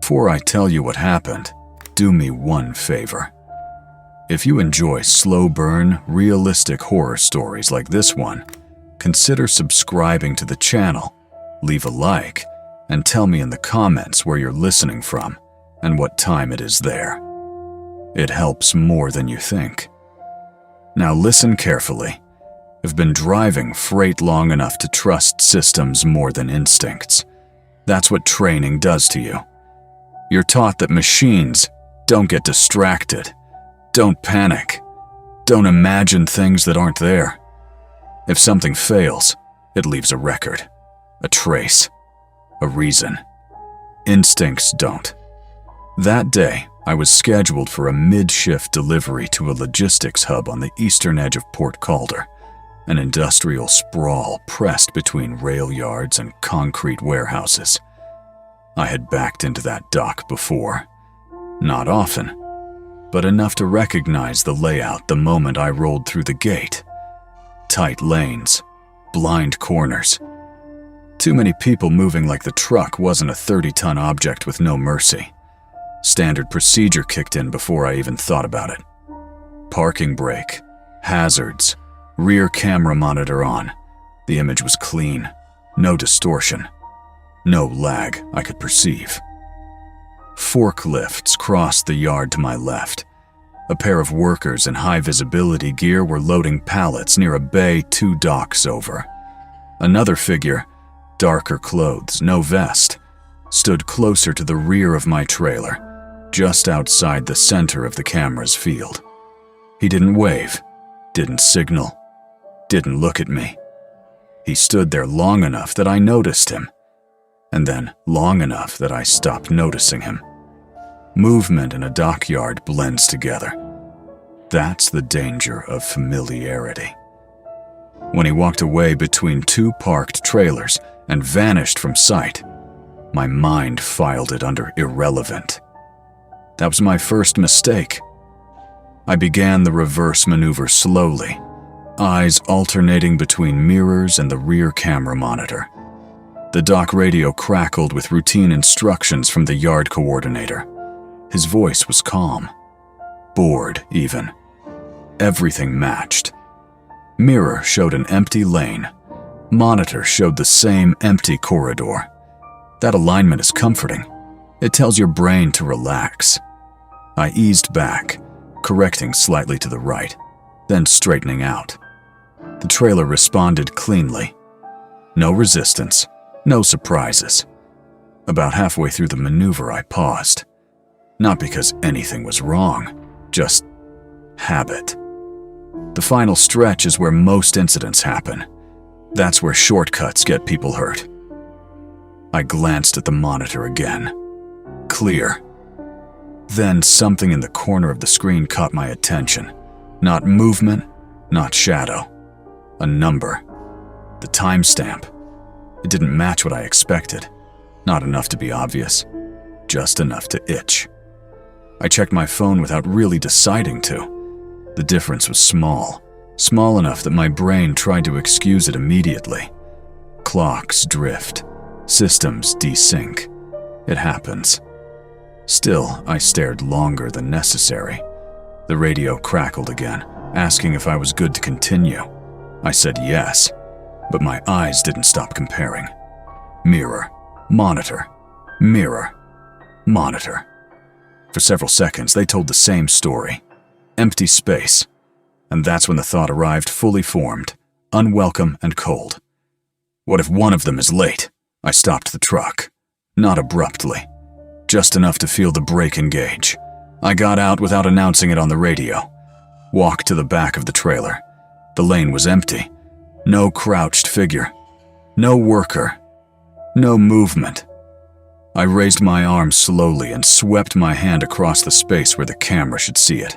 Before I tell you what happened, do me one favor. If you enjoy slow-burn, realistic horror stories like this one, consider subscribing to the channel, leave a like, and tell me in the comments where you're listening from and what time it is there. It helps more than you think. Now listen carefully. I've been driving freight long enough to trust systems more than instincts. That's what training does to you. You're taught that machines don't get distracted, don't panic, don't imagine things that aren't there. If something fails, it leaves a record, a trace, a reason. Instincts don't. That day, I was scheduled for a mid-shift delivery to a logistics hub on the eastern edge of Port Calder, an industrial sprawl pressed between rail yards and concrete warehouses. I had backed into that dock before. Not often, but enough to recognize the layout the moment I rolled through the gate. Tight lanes, blind corners. Too many people moving like the truck wasn't a 30-ton object with no mercy. Standard procedure kicked in before I even thought about it. Parking brake, hazards, rear camera monitor on. The image was clean, no distortion, no lag I could perceive. Forklifts crossed the yard to my left. A pair of workers in high-visibility gear were loading pallets near a bay 2 docks over. Another figure, darker clothes, no vest, stood closer to the rear of my trailer, just outside the center of the camera's field. He didn't wave, didn't signal, didn't look at me. He stood there long enough that I noticed him, and then long enough that I stopped noticing him. Movement in a dockyard blends together. That's the danger of familiarity. When he walked away between 2 parked trailers and vanished from sight, my mind filed it under irrelevant. That was my first mistake. I began the reverse maneuver slowly, eyes alternating between mirrors and the rear camera monitor. The dock radio crackled with routine instructions from the yard coordinator. His voice was calm, bored even. Everything matched. Mirror showed an empty lane. Monitor showed the same empty corridor. That alignment is comforting. It tells your brain to relax. I eased back, correcting slightly to the right, then straightening out. The trailer responded cleanly. No resistance, no surprises. About halfway through the maneuver, I paused. Not because anything was wrong, just habit. The final stretch is where most incidents happen. That's where shortcuts get people hurt. I glanced at the monitor again. Clear. Then something in the corner of the screen caught my attention. Not movement, not shadow. A number. The timestamp. It didn't match what I expected. Not enough to be obvious. Just enough to itch. I checked my phone without really deciding to. The difference was small. Small enough that my brain tried to excuse it immediately. Clocks drift. Systems desync. It happens. Still, I stared longer than necessary. The radio crackled again, asking if I was good to continue. I said yes, but my eyes didn't stop comparing. Mirror, monitor, mirror, monitor. For several seconds, they told the same story. Empty space. And that's when the thought arrived fully formed, unwelcome and cold. What if one of them is late? I stopped the truck. Not abruptly. Just enough to feel the brake engage. I got out without announcing it on the radio. Walked to the back of the trailer. The lane was empty. No crouched figure. No worker. No movement. I raised my arm slowly and swept my hand across the space where the camera should see it.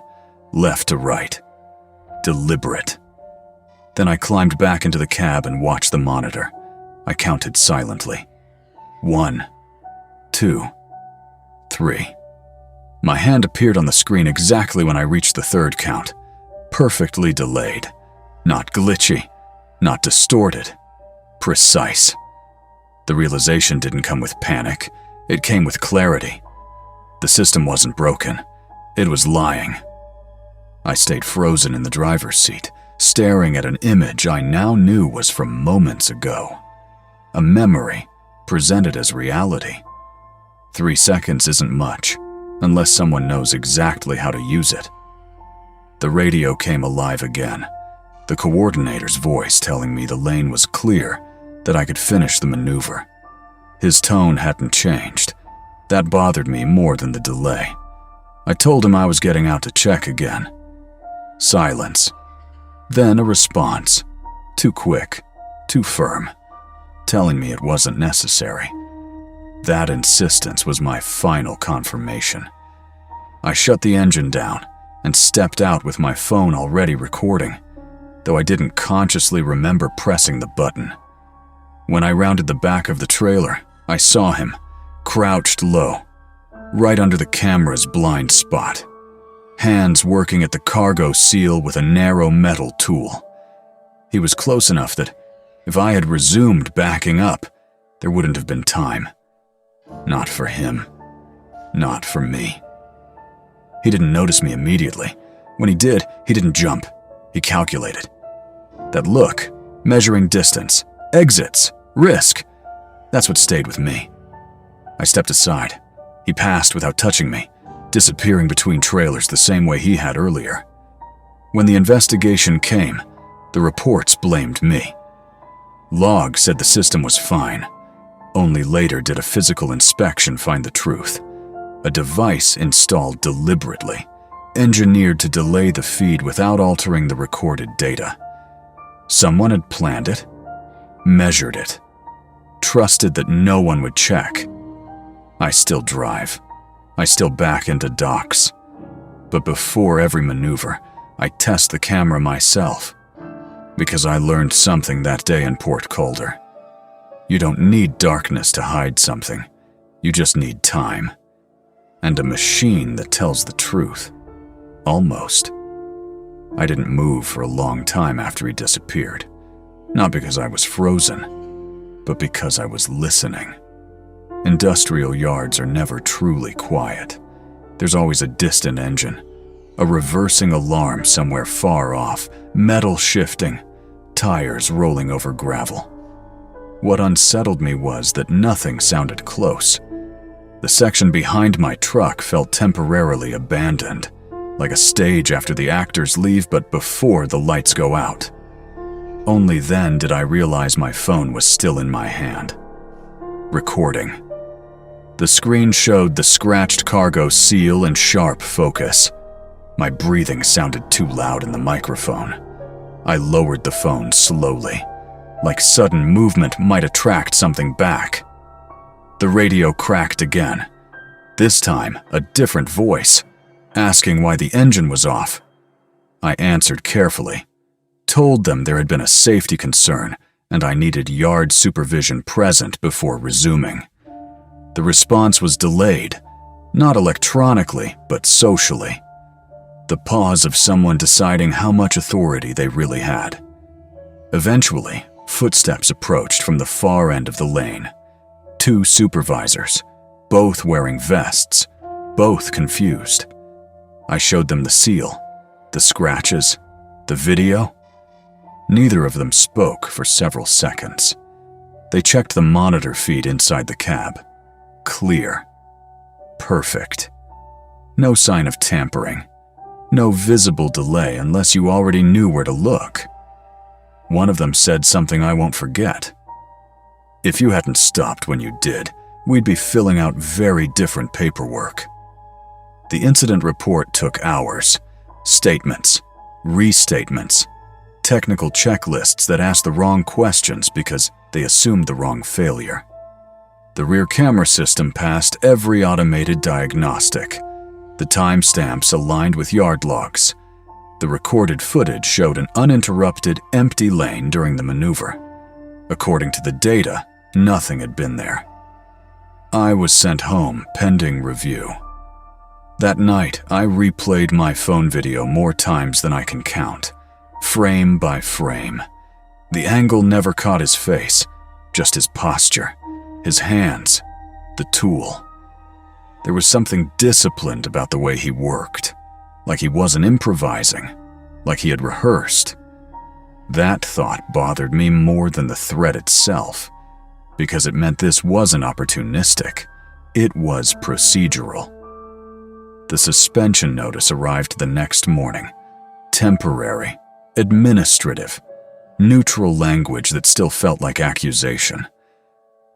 Left to right. Deliberate. Then I climbed back into the cab and watched the monitor. I counted silently. 1, 2, 3. My hand appeared on the screen exactly when I reached the third count. Perfectly delayed. Not glitchy. Not distorted. Precise. The realization didn't come with panic. It came with clarity. The system wasn't broken. It was lying. I stayed frozen in the driver's seat, staring at an image I now knew was from moments ago. A memory presented as reality. 3 seconds isn't much, unless someone knows exactly how to use it. The radio came alive again, the coordinator's voice telling me the lane was clear, that I could finish the maneuver. His tone hadn't changed. That bothered me more than the delay. I told him I was getting out to check again. Silence. Then a response. Too quick, too firm, telling me it wasn't necessary. That insistence was my final confirmation. I shut the engine down and stepped out with my phone already recording, though I didn't consciously remember pressing the button. When I rounded the back of the trailer, I saw him, crouched low, right under the camera's blind spot, hands working at the cargo seal with a narrow metal tool. He was close enough that if I had resumed backing up, there wouldn't have been time. Not for him. Not for me. He didn't notice me immediately. When he did, he didn't jump. He calculated. That look, measuring distance, exits, risk, that's what stayed with me. I stepped aside. He passed without touching me, disappearing between trailers the same way he had earlier. When the investigation came, the reports blamed me. Log said the system was fine. Only later did a physical inspection find the truth. A device installed deliberately, engineered to delay the feed without altering the recorded data. Someone had planned it, measured it, trusted that no one would check. I still drive. I still back into docks. But before every maneuver, I test the camera myself. Because I learned something that day in Port Calder. You don't need darkness to hide something. You just need time. And a machine that tells the truth. Almost. I didn't move for a long time after he disappeared. Not because I was frozen, but because I was listening. Industrial yards are never truly quiet. There's always a distant engine, a reversing alarm somewhere far off, metal shifting, tires rolling over gravel. What unsettled me was that nothing sounded close. The section behind my truck felt temporarily abandoned, like a stage after the actors leave but before the lights go out. Only then did I realize my phone was still in my hand. Recording. The screen showed the scratched cargo seal in sharp focus. My breathing sounded too loud in the microphone. I lowered the phone slowly, like sudden movement might attract something back. The radio cracked again. This time, a different voice, asking why the engine was off. I answered carefully, told them there had been a safety concern and I needed yard supervision present before resuming. The response was delayed, not electronically, but socially. The pause of someone deciding how much authority they really had. Eventually, footsteps approached from the far end of the lane. 2 supervisors, both wearing vests, both confused. I showed them the seal, the scratches, the video. Neither of them spoke for several seconds. They checked the monitor feed inside the cab. Clear. Perfect. No sign of tampering. No visible delay unless you already knew where to look. One of them said something I won't forget. If you hadn't stopped when you did, we'd be filling out very different paperwork. The incident report took hours. Statements, restatements, technical checklists that asked the wrong questions because they assumed the wrong failure. The rear camera system passed every automated diagnostic. The timestamps aligned with yard logs. The recorded footage showed an uninterrupted, empty lane during the maneuver. According to the data, nothing had been there. I was sent home pending review. That night, I replayed my phone video more times than I can count, frame by frame. The angle never caught his face, just his posture, his hands, the tool. There was something disciplined about the way he worked, like he wasn't improvising, like he had rehearsed. That thought bothered me more than the threat itself, because it meant this wasn't opportunistic, it was procedural. The suspension notice arrived the next morning. Temporary, administrative, neutral language that still felt like accusation.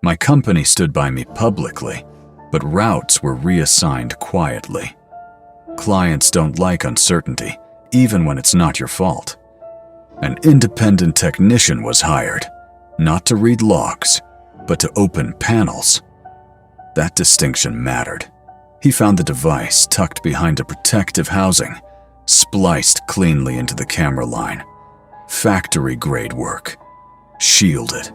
My company stood by me publicly, but routes were reassigned quietly. Clients don't like uncertainty, even when it's not your fault. An independent technician was hired, not to read logs, but to open panels. That distinction mattered. He found the device tucked behind a protective housing, spliced cleanly into the camera line. Factory-grade work. Shielded.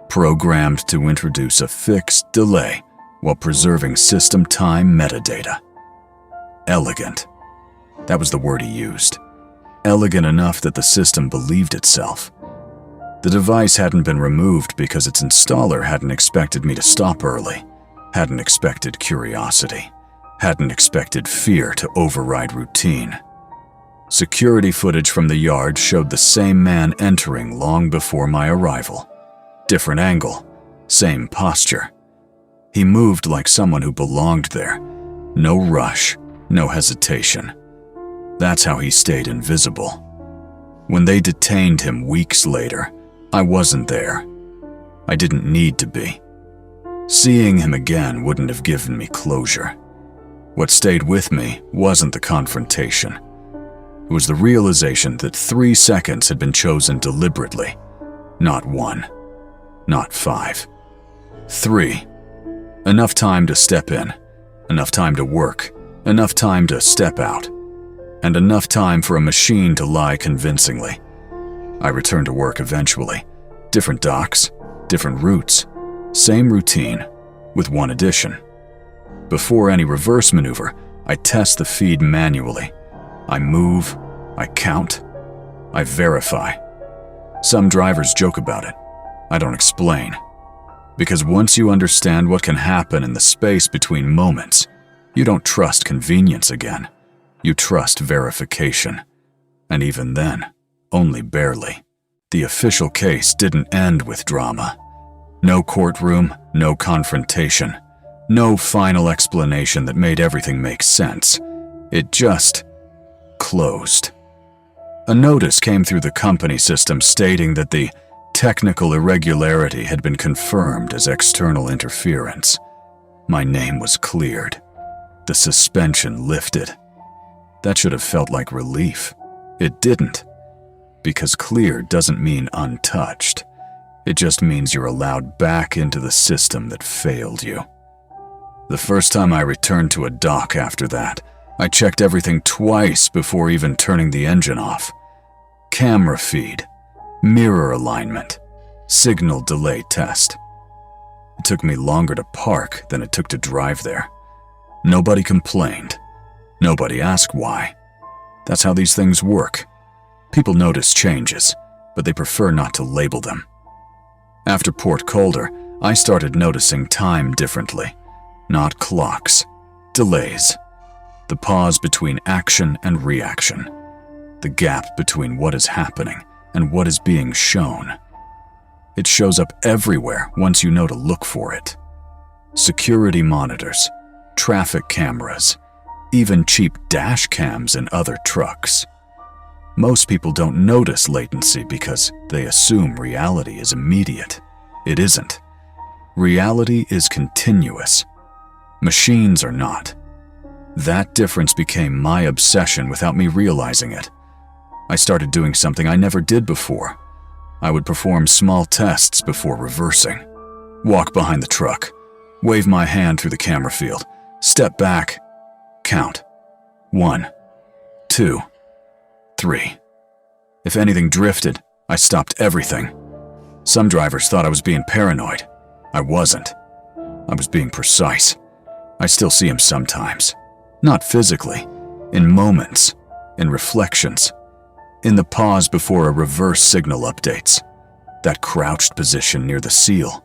Programmed to introduce a fixed delay while preserving system time metadata. Elegant. That was the word he used. Elegant enough that the system believed itself. The device hadn't been removed because its installer hadn't expected me to stop early, hadn't expected curiosity, hadn't expected fear to override routine. Security footage from the yard showed the same man entering long before my arrival. Different angle, same posture. He moved like someone who belonged there. No rush, no hesitation. That's how he stayed invisible. When they detained him weeks later, I wasn't there. I didn't need to be. Seeing him again wouldn't have given me closure. What stayed with me wasn't the confrontation. It was the realization that 3 seconds had been chosen deliberately. Not 1. Not 5. 3. Enough time to step in. Enough time to work. Enough time to step out. And enough time for a machine to lie convincingly. I returned to work eventually. Different docks, different routes, same routine, with one addition. Before any reverse maneuver, I test the feed manually. I move, I count, I verify. Some drivers joke about it. I don't explain. Because once you understand what can happen in the space between moments, you don't trust convenience again. You trust verification. And even then, only barely. The official case didn't end with drama. No courtroom, no confrontation, no final explanation that made everything make sense. It just closed. A notice came through the company system stating that the technical irregularity had been confirmed as external interference. My name was cleared. The suspension lifted. That should have felt like relief. It didn't. Because clear doesn't mean untouched. It just means you're allowed back into the system that failed you. The first time I returned to a dock after that, I checked everything twice before even turning the engine off. Camera feed, mirror alignment, signal delay test. It took me longer to park than it took to drive there. Nobody complained. Nobody asked why. That's how these things work. People notice changes, but they prefer not to label them. After Port Colder, I started noticing time differently. Not clocks, delays. The pause between action and reaction. The gap between what is happening and what is being shown. It shows up everywhere once you know to look for it. Security monitors, traffic cameras, even cheap dash cams in other trucks. Most people don't notice latency because they assume reality is immediate. It isn't. Reality is continuous. Machines are not. That difference became my obsession without me realizing it. I started doing something I never did before. I would perform small tests before reversing. Walk behind the truck. Wave my hand through the camera field. Step back. Count. 1, 2, 3. If anything drifted, I stopped everything. Some drivers thought I was being paranoid. I wasn't. I was being precise. I still see him sometimes. Not physically. In moments. In reflections. In the pause before a reverse signal updates. That crouched position near the seal.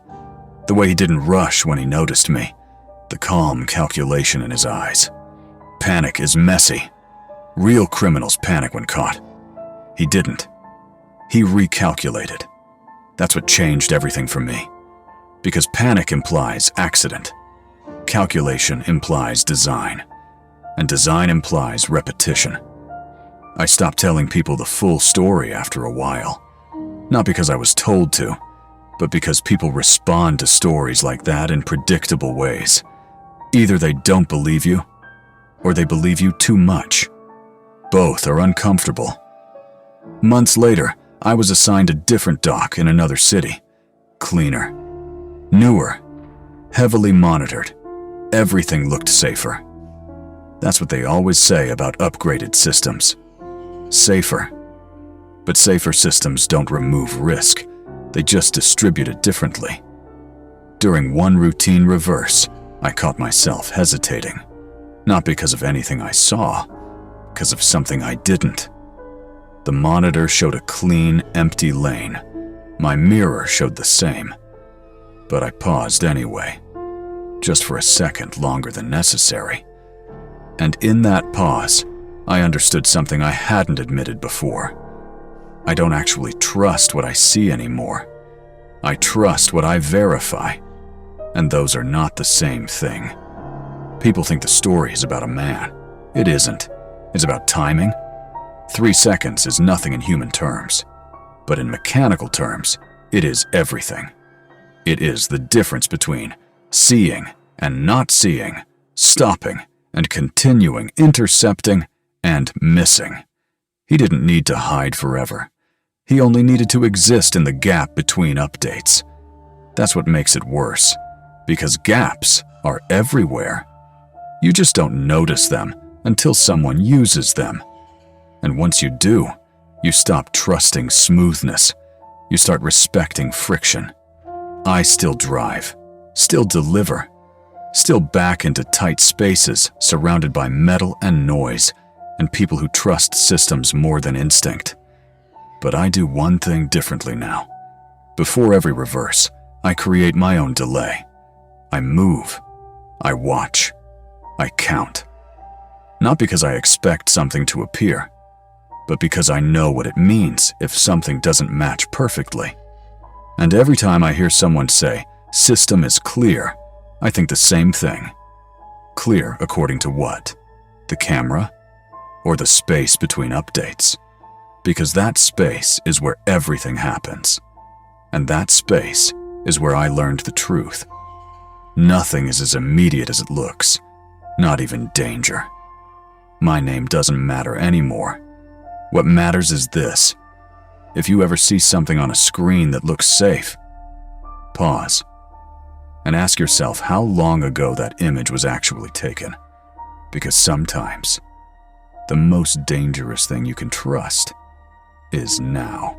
The way he didn't rush when he noticed me. the calm calculation in his eyes. Panic is messy. Real criminals panic when caught. He didn't. He recalculated. That's what changed everything for me. Because panic implies accident. Calculation implies design. And design implies repetition. I stopped telling people the full story after a while. Not because I was told to, but because people respond to stories like that in predictable ways. Either they don't believe you, or they believe you too much. Both are uncomfortable. Months later, I was assigned a different dock in another city. Cleaner. Newer. Heavily monitored. Everything looked safer. That's what they always say about upgraded systems. Safer. But safer systems don't remove risk. They just distribute it differently. During one routine reverse, I caught myself hesitating. Not because of anything I saw, because of something I didn't. The monitor showed a clean, empty lane. My mirror showed the same. But I paused anyway, just for a second longer than necessary. And in that pause, I understood something I hadn't admitted before. I don't actually trust what I see anymore. I trust what I verify. And those are not the same thing. People think the story is about a man. It isn't. It's about timing. 3 seconds is nothing in human terms. But in mechanical terms, it is everything. It is the difference between seeing and not seeing, stopping and continuing, intercepting and missing. He didn't need to hide forever. He only needed to exist in the gap between updates. That's what makes it worse, because gaps are everywhere. You just don't notice them until someone uses them. And once you do, you stop trusting smoothness. You start respecting friction. I still drive, still deliver, still back into tight spaces surrounded by metal and noise and people who trust systems more than instinct. But I do one thing differently now. Before every reverse, I create my own delay. I move. I watch. I count. Not because I expect something to appear, but because I know what it means if something doesn't match perfectly. And every time I hear someone say, "System is clear," I think the same thing. Clear according to what? The camera? Or the space between updates? Because that space is where everything happens. And that space is where I learned the truth. Nothing is as immediate as it looks. Not even danger. My name doesn't matter anymore. What matters is this. If you ever see something on a screen that looks safe, pause and ask yourself how long ago that image was actually taken. Because sometimes, the most dangerous thing you can trust is now.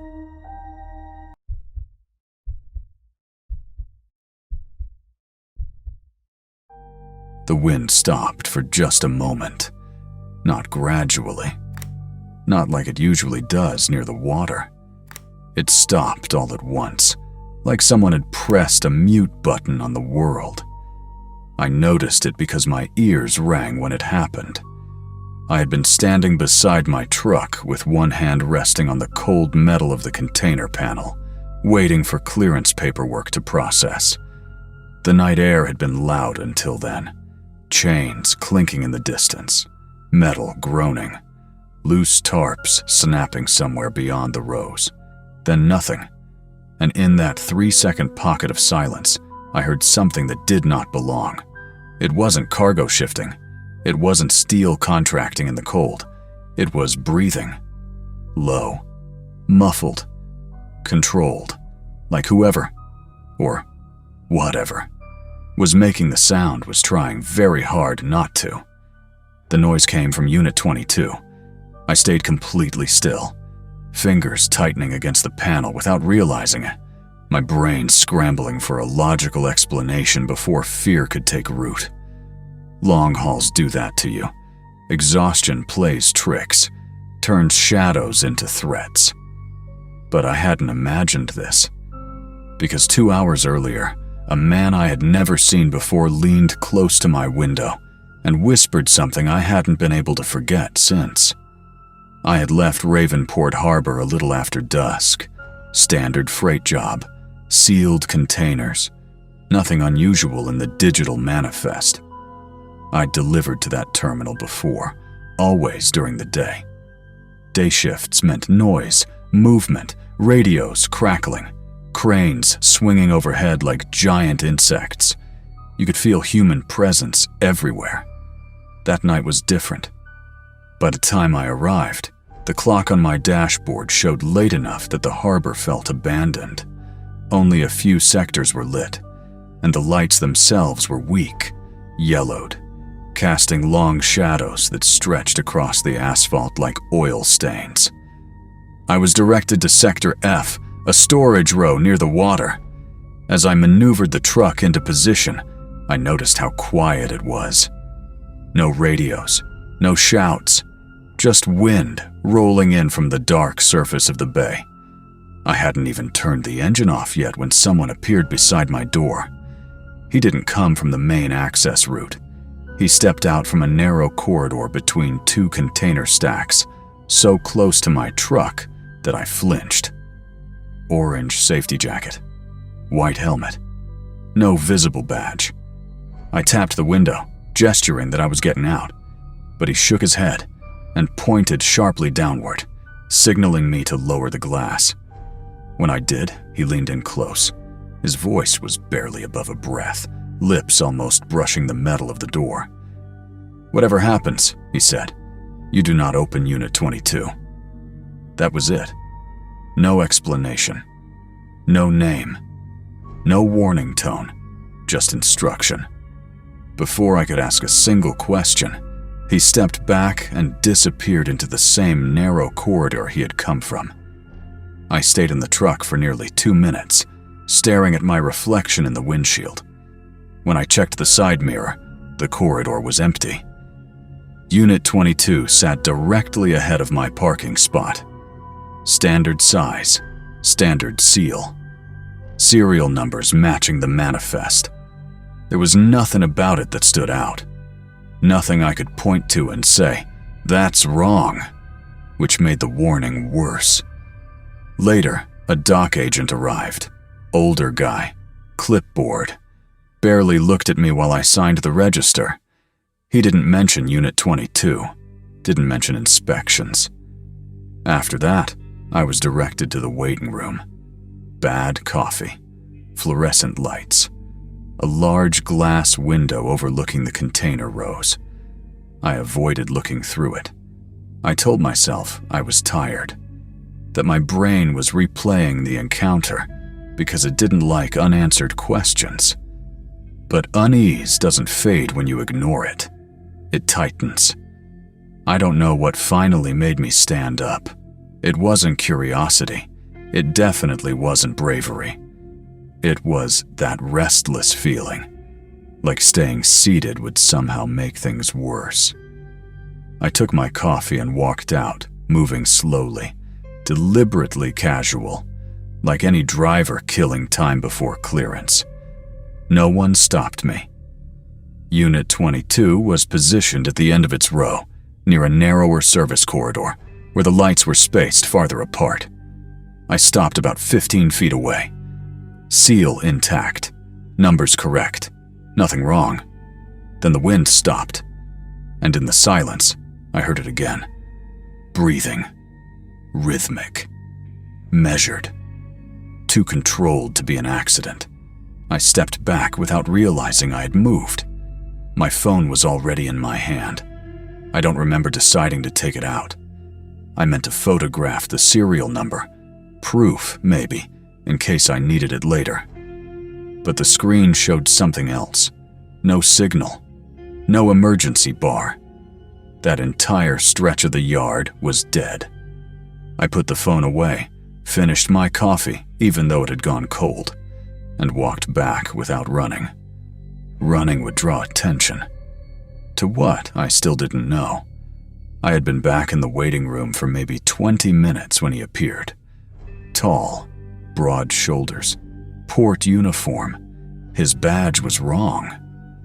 The wind stopped for just a moment, not gradually, not like it usually does near the water. It stopped all at once, like someone had pressed a mute button on the world. I noticed it because my ears rang when it happened. I had been standing beside my truck with one hand resting on the cold metal of the container panel, waiting for clearance paperwork to process. The night air had been loud until then. Chains clinking in the distance, metal groaning, loose tarps snapping somewhere beyond the rows. Then nothing. And in that 3-second pocket of silence, I heard something that did not belong. It wasn't cargo shifting. It wasn't steel contracting in the cold. It was breathing. Low. Muffled. Controlled. Like whoever, or whatever, was making the sound was trying very hard not to. The noise came from Unit 22. I stayed completely still, fingers tightening against the panel without realizing it, my brain scrambling for a logical explanation before fear could take root. Long hauls do that to you. Exhaustion plays tricks, turns shadows into threats. But I hadn't imagined this, because 2 hours earlier, a man I had never seen before leaned close to my window and whispered something I hadn't been able to forget since. I had left Ravenport Harbor a little after dusk. Standard freight job, sealed containers, nothing unusual in the digital manifest. I'd delivered to that terminal before, always during the day. Day shifts meant noise, movement, radios crackling, cranes swinging overhead like giant insects. You could feel human presence everywhere. That night was different. By the time I arrived, the clock on my dashboard showed late enough that the harbor felt abandoned. Only a few sectors were lit, and the lights themselves were weak, yellowed, casting long shadows that stretched across the asphalt like oil stains. I was directed to Sector F, a storage row near the water. As I maneuvered the truck into position, I noticed how quiet it was. No radios, no shouts, just wind rolling in from the dark surface of the bay. I hadn't even turned the engine off yet when someone appeared beside my door. He didn't come from the main access route. He stepped out from a narrow corridor between two container stacks, so close to my truck that I flinched. Orange safety jacket, white helmet, no visible badge. I tapped the window, gesturing that I was getting out, but he shook his head and pointed sharply downward, signaling me to lower the glass. When I did, he leaned in close. His voice was barely above a breath, lips almost brushing the metal of the door. "Whatever happens," he said, "you do not open Unit 22. That was it. No explanation. No name. No warning tone. Just instruction. Before I could ask a single question, he stepped back and disappeared into the same narrow corridor he had come from. I stayed in the truck for nearly 2 minutes, staring at my reflection in the windshield. When I checked the side mirror, the corridor was empty. Unit 22 sat directly ahead of my parking spot. Standard size, standard seal. Serial numbers matching the manifest. There was nothing about it that stood out. Nothing I could point to and say, "That's wrong," which made the warning worse. Later, a dock agent arrived. Older guy, clipboard. Barely looked at me while I signed the register. He didn't mention Unit 22, didn't mention inspections. After that, I was directed to the waiting room. Bad coffee, fluorescent lights, a large glass window overlooking the container rows. I avoided looking through it. I told myself I was tired, that my brain was replaying the encounter because it didn't like unanswered questions. But unease doesn't fade when you ignore it. It tightens. I don't know what finally made me stand up. It wasn't curiosity. It definitely wasn't bravery. It was that restless feeling, like staying seated would somehow make things worse. I took my coffee and walked out, moving slowly, deliberately casual, like any driver killing time before clearance. No one stopped me. Unit 22 was positioned at the end of its row, near a narrower service corridor, where the lights were spaced farther apart. I stopped about 15 feet away. Seal intact, numbers correct, nothing wrong. Then the wind stopped, and in the silence, I heard it again. Breathing. Rhythmic. Measured. Too controlled to be an accident. I stepped back without realizing I had moved. My phone was already in my hand. I don't remember deciding to take it out. I meant to photograph the serial number. Proof, maybe, in case I needed it later. But the screen showed something else. No signal. No emergency bar. That entire stretch of the yard was dead. I put the phone away, finished my coffee, even though it had gone cold, and walked back without running. Running would draw attention. To what, I still didn't know. I had been back in the waiting room for maybe 20 minutes when he appeared. Tall, broad shoulders, port uniform, His badge was wrong.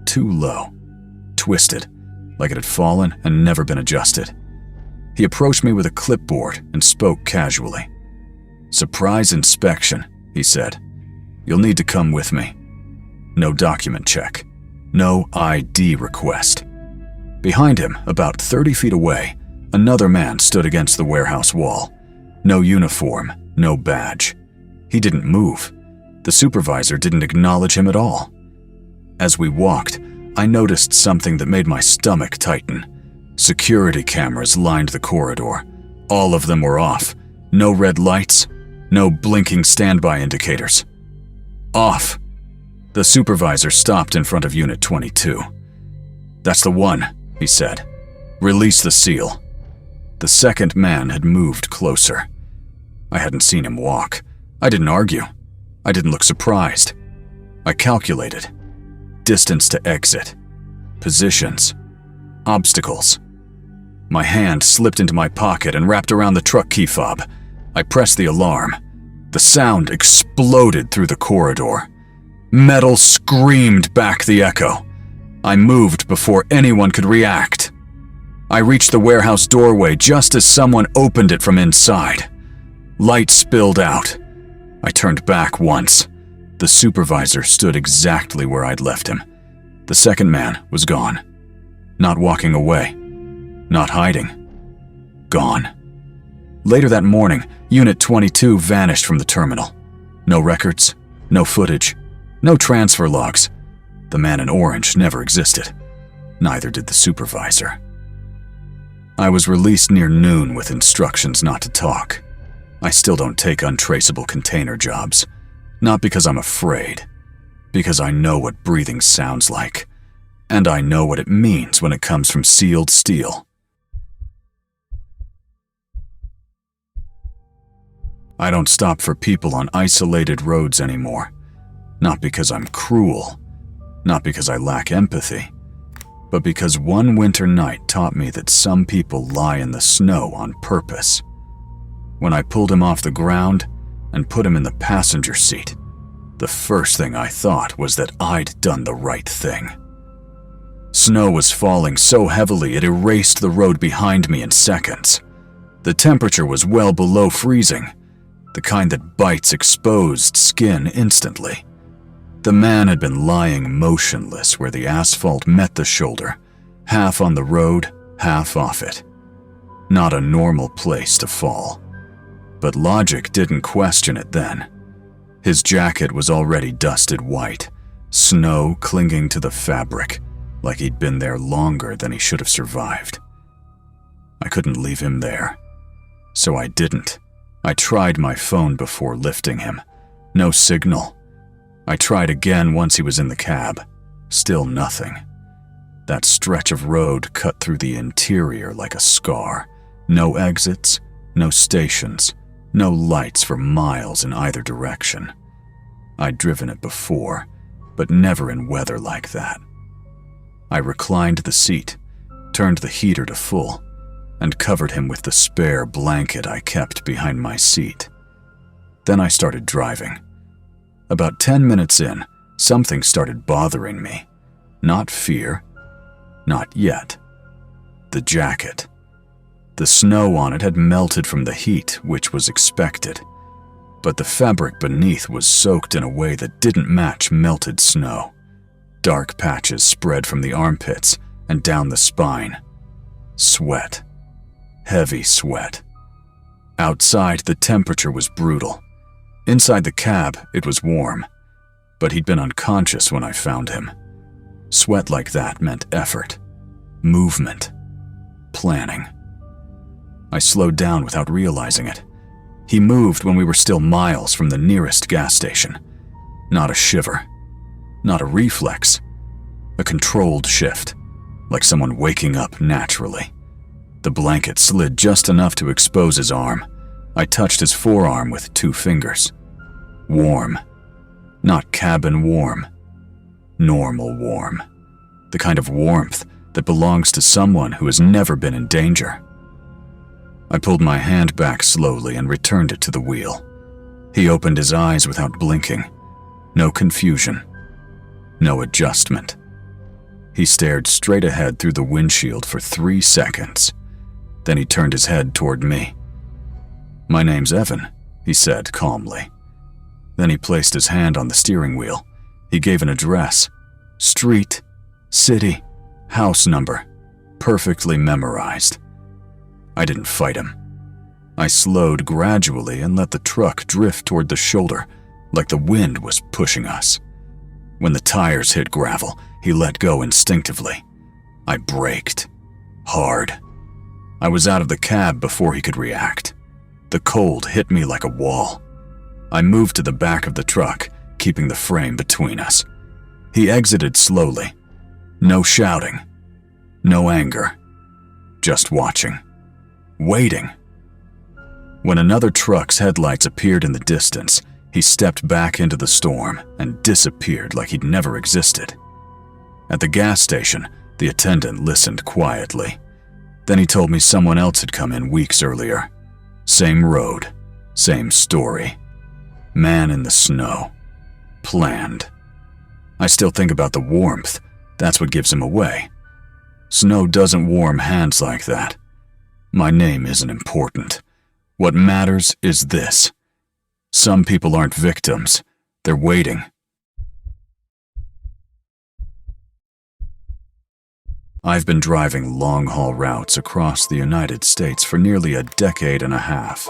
Too low. Twisted, like it had fallen and never been adjusted. He approached me with a clipboard and spoke casually. "Surprise inspection," he said. "You'll need to come with me. No document check. No ID request." Behind him, about 30 feet away, another man stood against the warehouse wall. No uniform, no badge. He didn't move. The supervisor didn't acknowledge him at all. As we walked, I noticed something that made my stomach tighten. Security cameras lined the corridor. All of them were off. No red lights, no blinking standby indicators. Off. The supervisor stopped in front of Unit 22. "That's the one," he said. "Release the seal." The second man had moved closer. I hadn't seen him walk. I didn't argue. I didn't look surprised. I calculated. Distance to exit. Positions. Obstacles. My hand slipped into my pocket and wrapped around the truck key fob. I pressed the alarm. The sound exploded through the corridor. Metal screamed back the echo. I moved before anyone could react. I reached the warehouse doorway just as someone opened it from inside. Light spilled out. I turned back once. The supervisor stood exactly where I'd left him. The second man was gone. Not walking away. Not hiding. Gone. Later that morning, Unit 22 vanished from the terminal. No records, no footage, no transfer logs. The man in orange never existed. Neither did the supervisor. I was released near noon with instructions not to talk. I still don't take untraceable container jobs. Not because I'm afraid. Because I know what breathing sounds like. And I know what it means when it comes from sealed steel. I don't stop for people on isolated roads anymore. Not because I'm cruel. Not because I lack empathy. But because one winter night taught me that some people lie in the snow on purpose. When I pulled him off the ground and put him in the passenger seat, the first thing I thought was that I'd done the right thing. Snow was falling so heavily it erased the road behind me in seconds. The temperature was well below freezing, the kind that bites exposed skin instantly. The man had been lying motionless where the asphalt met the shoulder, half on the road, half off it. Not a normal place to fall. But logic didn't question it then. His jacket was already dusted white, snow clinging to the fabric, like he'd been there longer than he should have survived. I couldn't leave him there. So I didn't. I tried my phone before lifting him. No signal. I tried again once he was in the cab. Still nothing. That stretch of road cut through the interior like a scar. No exits, no stations, no lights for miles in either direction. I'd driven it before, but never in weather like that. I reclined the seat, turned the heater to full, and covered him with the spare blanket I kept behind my seat. Then I started driving. About 10 minutes in, something started bothering me. Not fear. Not yet. The jacket. The snow on it had melted from the heat, which was expected. But the fabric beneath was soaked in a way that didn't match melted snow. Dark patches spread from the armpits and down the spine. Sweat. Heavy sweat. Outside, the temperature was brutal. Inside the cab, it was warm. But he'd been unconscious when I found him. Sweat like that meant effort. Movement. Planning. I slowed down without realizing it. He moved when we were still miles from the nearest gas station. Not a shiver. Not a reflex. A controlled shift. Like someone waking up naturally. The blanket slid just enough to expose his arm. I touched his forearm with 2 fingers. Warm. Not cabin warm. Normal warm. The kind of warmth that belongs to someone who has never been in danger. I pulled my hand back slowly and returned it to the wheel. He opened his eyes without blinking. No confusion. No adjustment. He stared straight ahead through the windshield for 3 seconds. Then he turned his head toward me. "My name's Evan," he said calmly. Then he placed his hand on the steering wheel. He gave an address. Street, city, house number. Perfectly memorized. I didn't fight him. I slowed gradually and let the truck drift toward the shoulder, like the wind was pushing us. When the tires hit gravel, he let go instinctively. I braked. Hard. I was out of the cab before he could react. The cold hit me like a wall. I moved to the back of the truck, keeping the frame between us. He exited slowly. No shouting. No anger. Just watching. Waiting. When another truck's headlights appeared in the distance, he stepped back into the storm and disappeared like he'd never existed. At the gas station, the attendant listened quietly. Then he told me someone else had come in weeks earlier. Same road, same story. Man in the snow. Planned. I still think about the warmth. That's what gives him away. Snow doesn't warm hands like that. My name isn't important. What matters is this. Some people aren't victims. They're waiting. I've been driving long-haul routes across the United States for nearly a decade and a half.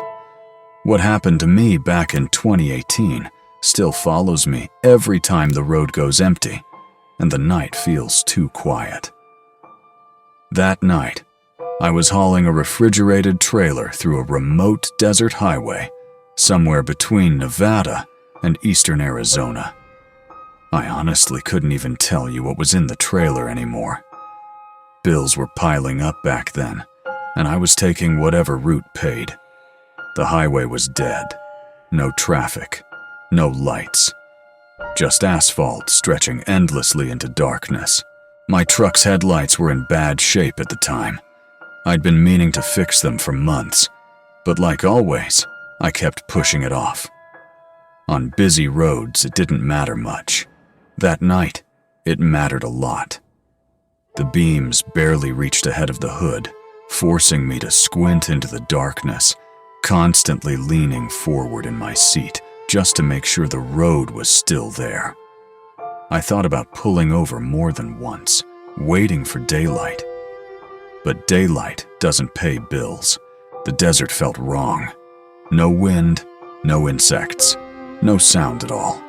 What happened to me back in 2018 still follows me every time the road goes empty and the night feels too quiet. That night, I was hauling a refrigerated trailer through a remote desert highway somewhere between Nevada and eastern Arizona. I honestly couldn't even tell you what was in the trailer anymore. Bills were piling up back then, and I was taking whatever route paid. The highway was dead. No traffic. No lights. Just asphalt stretching endlessly into darkness. My truck's headlights were in bad shape at the time. I'd been meaning to fix them for months, but like always, I kept pushing it off. On busy roads, it didn't matter much. That night, it mattered a lot. The beams barely reached ahead of the hood, forcing me to squint into the darkness, constantly leaning forward in my seat just to make sure the road was still there. I thought about pulling over more than once, waiting for daylight. But daylight doesn't pay bills. The desert felt wrong. No wind, no insects, no sound at all.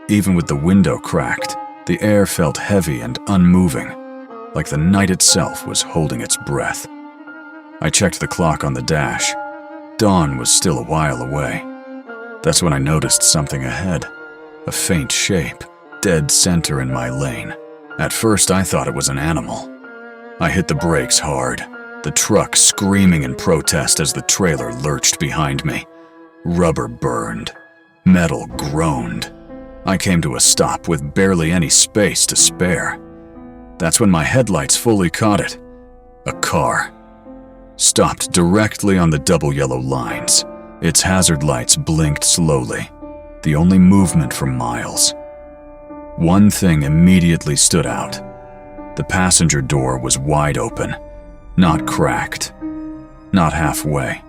Even with the window cracked, the air felt heavy and unmoving, like the night itself was holding its breath. I checked the clock on the dash. Dawn was still a while away. That's when I noticed something ahead. A faint shape, dead center in my lane. At first, I thought it was an animal. I hit the brakes hard, the truck screaming in protest as the trailer lurched behind me. Rubber burned. Metal groaned. I came to a stop with barely any space to spare. That's when my headlights fully caught it. A car. Stopped directly on the double yellow lines. Its hazard lights blinked slowly, the only movement for miles. One thing immediately stood out. The passenger door was wide open, not cracked, not halfway.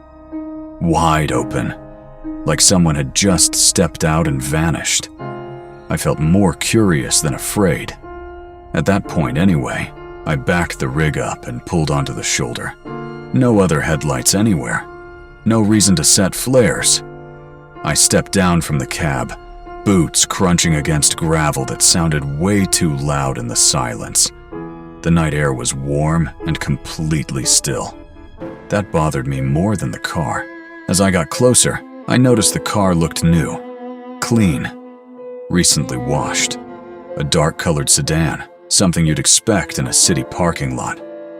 Wide open, like someone had just stepped out and vanished. I felt more curious than afraid. At that point anyway, I backed the rig up and pulled onto the shoulder. No other headlights anywhere. No reason to set flares. I stepped down from the cab, boots crunching against gravel that sounded way too loud in the silence. The night air was warm and completely still. That bothered me more than the car. As I got closer, I noticed the car looked new, clean, recently washed. A dark-colored sedan, something you'd expect in a city parking lot,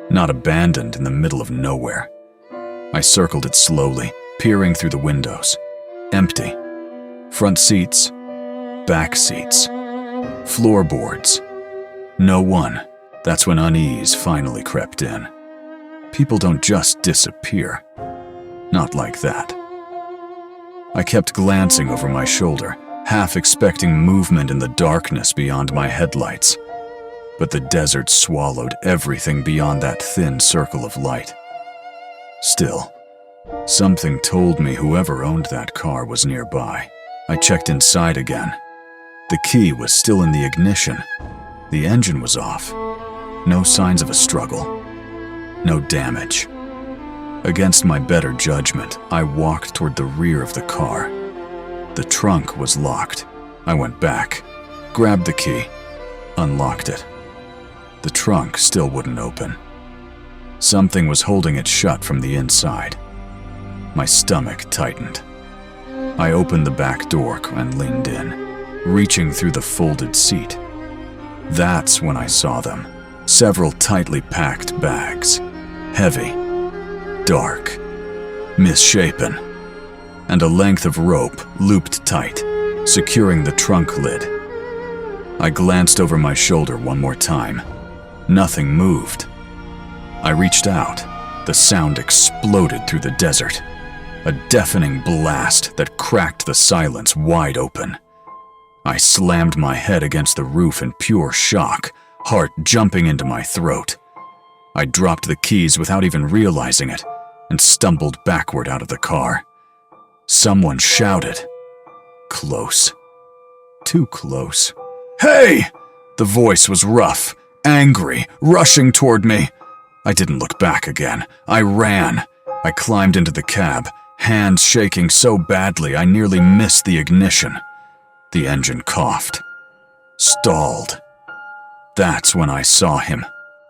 not abandoned in the middle of nowhere. I circled it slowly, peering through the windows. Empty. Front seats, back seats, floorboards. No one. That's when unease finally crept in. People don't just disappear. Not like that. I kept glancing over my shoulder, half expecting movement in the darkness beyond my headlights. But the desert swallowed everything beyond that thin circle of light. Still, something told me whoever owned that car was nearby. I checked inside again. The key was still in the ignition. The engine was off. No signs of a struggle. No damage. Against my better judgment, I walked toward the rear of the car. The trunk was locked. I went back, grabbed the key, unlocked it. The trunk still wouldn't open. Something was holding it shut from the inside. My stomach tightened. I opened the back door and leaned in, reaching through the folded seat. That's when I saw them. Several tightly packed bags. Heavy, dark, misshapen, and a length of rope looped tight, securing the trunk lid. I glanced over my shoulder one more time. Nothing moved. I reached out. The sound exploded through the desert. A deafening blast that cracked the silence wide open. I slammed my head against the roof in pure shock, heart jumping into my throat. I dropped the keys without even realizing it and stumbled backward out of the car. Someone shouted. Close. Too close. "Hey!" The voice was rough, angry, rushing toward me. I didn't look back again. I ran. I climbed into the cab, hands shaking so badly I nearly missed the ignition. The engine coughed. Stalled. That's when I saw him.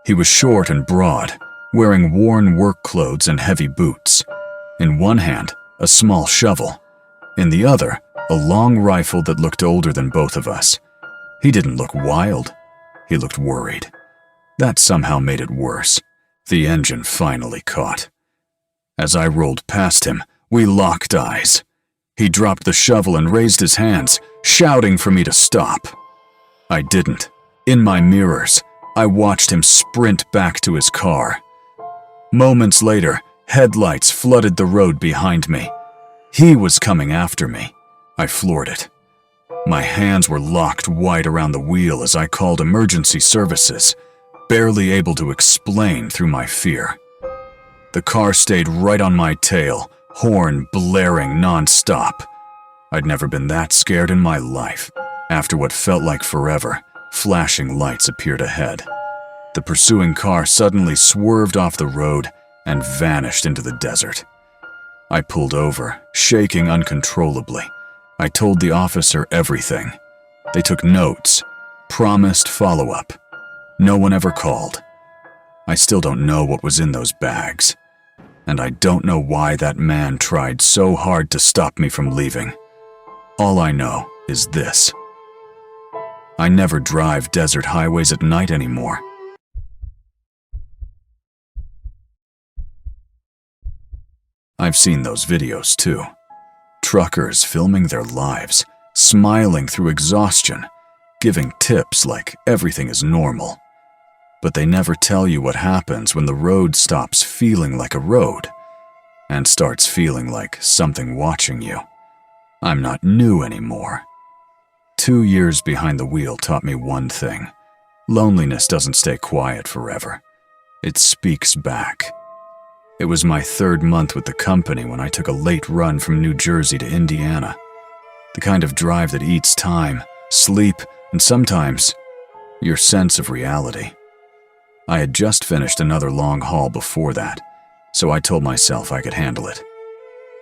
He was short and broad, wearing worn work clothes and heavy boots. In one hand, a small shovel. In the other, a long rifle that looked older than both of us. He didn't look wild. He looked worried. That somehow made it worse. The engine finally caught. As I rolled past him, we locked eyes. He dropped the shovel and raised his hands, shouting for me to stop. I didn't. In my mirrors, I watched him sprint back to his car. Moments later, headlights flooded the road behind me. He was coming after me. I floored it. My hands were locked wide around the wheel as I called emergency services, barely able to explain through my fear. The car stayed right on my tail, horn blaring non-stop. I'd never been that scared in my life. After what felt like forever, flashing lights appeared ahead. The pursuing car suddenly swerved off the road and vanished into the desert. I pulled over, shaking uncontrollably. I told the officer everything. They took notes, promised follow-up. No one ever called. I still don't know what was in those bags. And I don't know why that man tried so hard to stop me from leaving. All I know is this. I never drive desert highways at night anymore. I've seen those videos too. Truckers filming their lives, smiling through exhaustion, giving tips like everything is normal. But they never tell you what happens when the road stops feeling like a road and starts feeling like something watching you. I'm not new anymore. 2 years behind the wheel taught me one thing. Loneliness doesn't stay quiet forever. It speaks back. It was my 3rd month with the company when I took a late run from New Jersey to Indiana. The kind of drive that eats time, sleep, and sometimes your sense of reality. I had just finished another long haul before that, so I told myself I could handle it.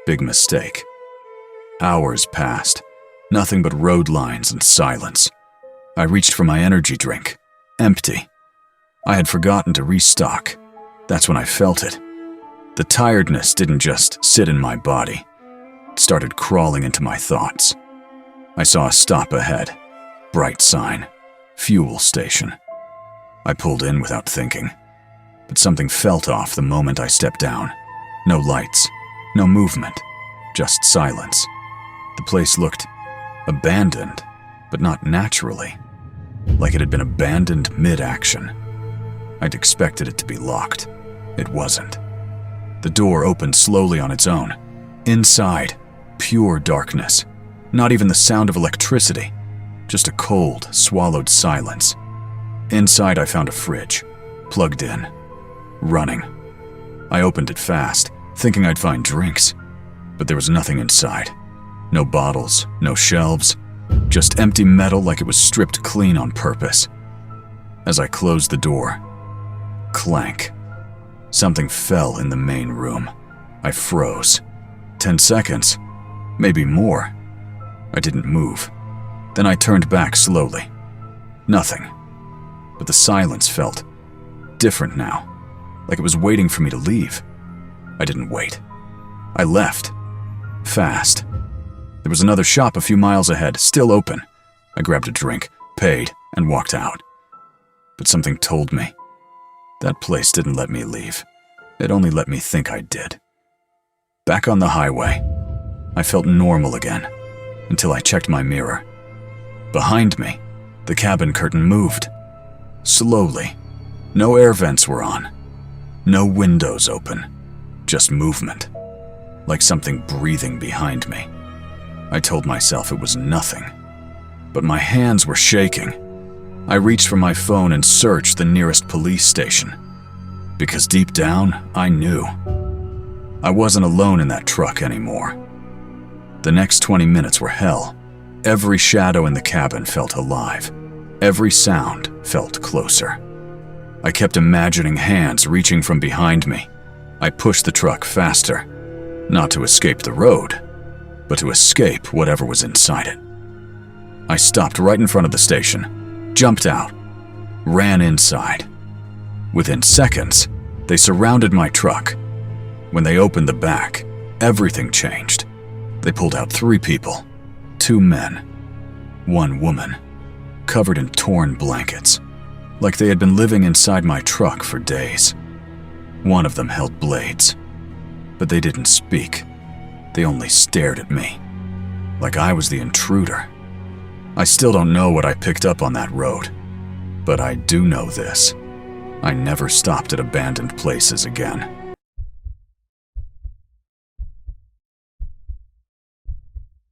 Big mistake. Hours passed, nothing but road lines and silence. I reached for my energy drink, empty. I had forgotten to restock. That's when I felt it. The tiredness didn't just sit in my body. It started crawling into my thoughts. I saw a stop ahead. Bright sign. Fuel station. I pulled in without thinking, but something felt off the moment I stepped down. No lights, no movement, just silence. The place looked abandoned, but not naturally, like it had been abandoned mid-action. I'd expected it to be locked. It wasn't. The door opened slowly on its own. Inside, pure darkness. Not even the sound of electricity, just a cold, swallowed silence. Inside, I found a fridge, plugged in, running. I opened it fast, thinking I'd find drinks, but there was nothing inside. No bottles, no shelves, just empty metal like it was stripped clean on purpose. As I closed the door, clank. Something fell in the main room. I froze. 10 seconds, maybe more. I didn't move. Then I turned back slowly. Nothing. But the silence felt different now, like it was waiting for me to leave. I didn't wait. I left. Fast. There was another shop a few miles ahead, still open. I grabbed a drink, paid, and walked out. But something told me that place didn't let me leave. It only let me think I did. Back on the highway, I felt normal again, until I checked my mirror. Behind me, the cabin curtain moved. Slowly. No air vents were on. No windows open. Just movement. Like something breathing behind me. I told myself it was nothing. But my hands were shaking. I reached for my phone and searched the nearest police station. Because deep down, I knew. I wasn't alone in that truck anymore. The next 20 minutes were hell. Every shadow in the cabin felt alive. Every sound felt closer. I kept imagining hands reaching from behind me. I pushed the truck faster, not to escape the road, but to escape whatever was inside it. I stopped right in front of the station, jumped out, ran inside. Within seconds, they surrounded my truck. When they opened the back, everything changed. They pulled out 3 people, 2 men, 1 woman, covered in torn blankets, like they had been living inside my truck for days. One of them held blades, but they didn't speak. They only stared at me, like I was the intruder. I still don't know what I picked up on that road, but I do know this. I never stopped at abandoned places again.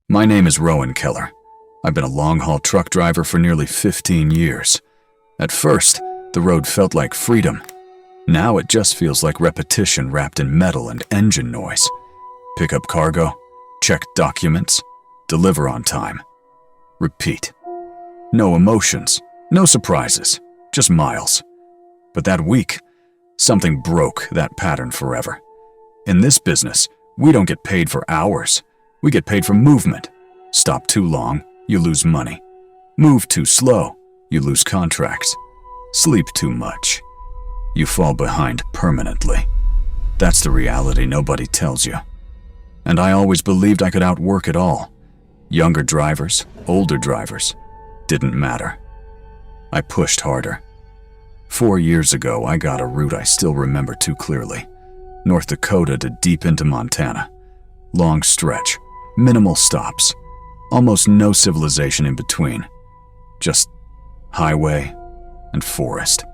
My name is Rowan Keller. I've been a long-haul truck driver for nearly 15 years. At first, the road felt like freedom. Now it just feels like repetition wrapped in metal and engine noise. Pick up cargo, check documents, deliver on time. Repeat. No emotions, no surprises, just miles. But that week, something broke that pattern forever. In this business, we don't get paid for hours. We get paid for movement. Stop too long, you lose money. Move too slow, you lose contracts. Sleep too much, you fall behind permanently. That's the reality nobody tells you. And I always believed I could outwork it all. Younger drivers, older drivers, didn't matter. I pushed harder. 4 years ago, I got a route I still remember too clearly. North Dakota to deep into Montana. Long stretch, minimal stops, almost no civilization in between. Just highway and forest.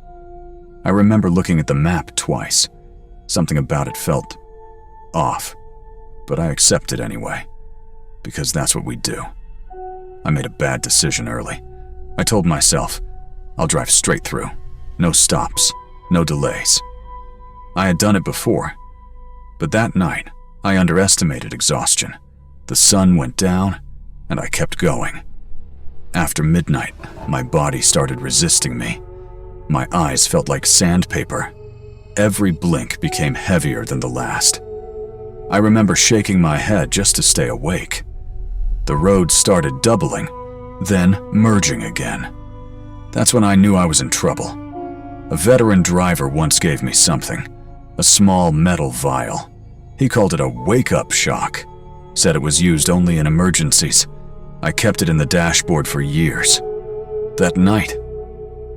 I remember looking at the map twice. Something about it felt off, but I accepted anyway, because that's what we do. I made a bad decision early. I told myself, I'll drive straight through. No stops, no delays. I had done it before, but that night, I underestimated exhaustion. The sun went down, and I kept going. After midnight, my body started resisting me. My eyes felt like sandpaper. Every blink became heavier than the last. I remember shaking my head just to stay awake. The road started doubling, then merging again. That's when I knew I was in trouble. A veteran driver once gave me something, a small metal vial. He called it a wake-up shock, said it was used only in emergencies. I kept it in the dashboard for years. That night,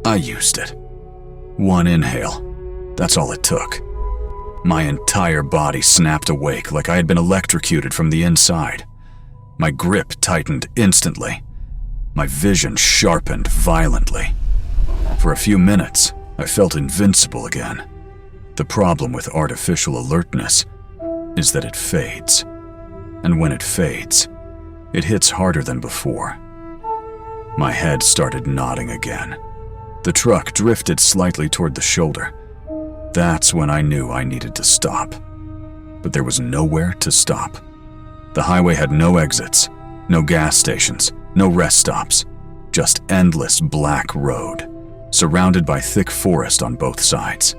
I used it. 1 inhale, that's all it took. My entire body snapped awake like I had been electrocuted from the inside. My grip tightened instantly. My vision sharpened violently. For a few minutes, I felt invincible again. The problem with artificial alertness is that it fades. And when it fades, It hits harder than before. My head started nodding again. The truck drifted slightly toward the shoulder. That's when I knew I needed to stop. But there was nowhere to stop. The highway had no exits, no gas stations, no rest stops, just endless black road, surrounded by thick forest on both sides.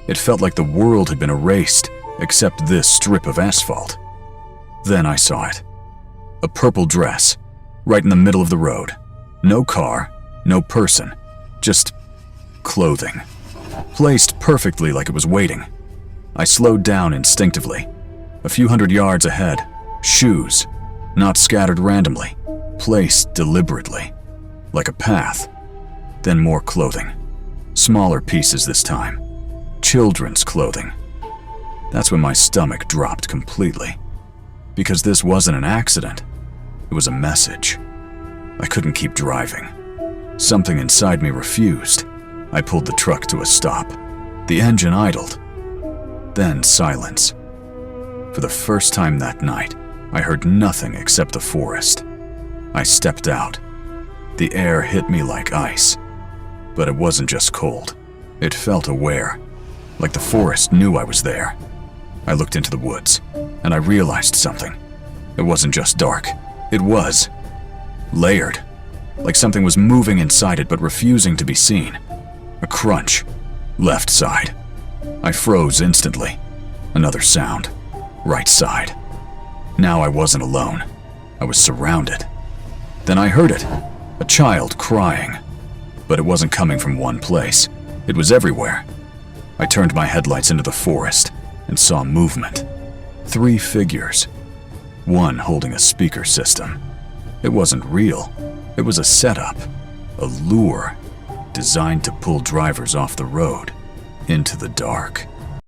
It felt like the world had been erased, except this strip of asphalt. Then I saw it. A purple dress, right in the middle of the road. No car, no person, just clothing. Placed perfectly like it was waiting. I slowed down instinctively. A few hundred yards ahead, shoes, not scattered randomly, placed deliberately, like a path. Then more clothing. Smaller pieces this time. Children's clothing. That's when my stomach dropped completely. Because this wasn't an accident. It was a message. I couldn't keep driving. Something inside me refused. I pulled the truck to a stop. The engine idled. Then silence. For the first time that night, I heard nothing except the forest. I stepped out. The air hit me like ice. But it wasn't just cold. It felt aware, like the forest knew I was there. I looked into the woods, and I realized something. It wasn't just dark. It was layered, like something was moving inside it but refusing to be seen. A crunch. Left side. I froze instantly. Another sound. Right side. Now I wasn't alone. I was surrounded. Then I heard it. A child crying. But it wasn't coming from one place. It was everywhere. I turned my headlights into the forest and saw movement. 3 figures. One holding a speaker system. It wasn't real. It was a setup. A lure designed to pull drivers off the road into the dark.